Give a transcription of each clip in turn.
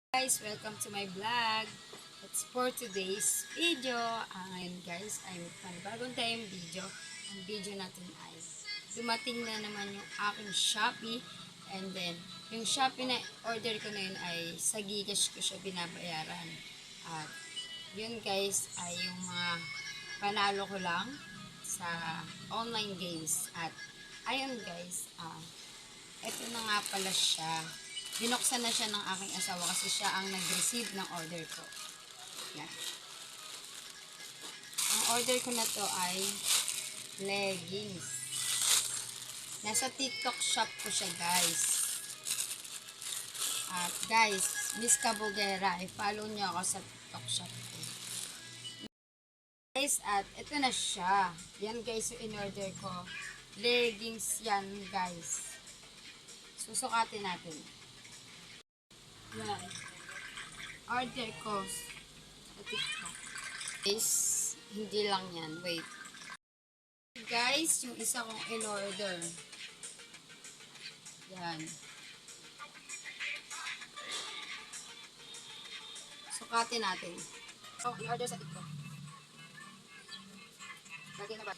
Guys, welcome to my vlog. It's for today's video. Ngayon guys, ay panibagong tayong video. Ang video natin ay dumating na naman yung aking Shopee. And then, yung Shopee na order ko na yun ay sa Gcash ko siya binabayaran. At yun guys ay yung mga panalo ko lang sa online games. At ayun guys, ito na nga pala siya. Binuksan na siya ng aking asawa kasi siya ang nag-receive ng order ko. Yan. Ang order ko na to ay leggings. Nasa TikTok shop ko siya guys. At guys, Miss Kabugera, i-follow niyo ako sa TikTok shop ko. Guys, at ito na siya. Yan guys yung in-order ko. Leggings yan guys. Susukatin natin. Yan. Order ko sa TikTok. Guys, hindi lang yan. Wait. Guys, yung isa kong in-order. Yan. Sukatin natin. Oh, in-order sa TikTok. Lagi na ba?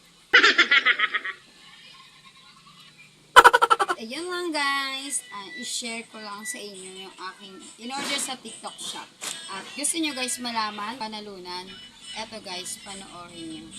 Ayun lang guys, i-share ko lang sa inyo yung aking in-order sa TikTok shop. At gusto nyo guys malaman, panalunan, eto guys, panoorin nyo.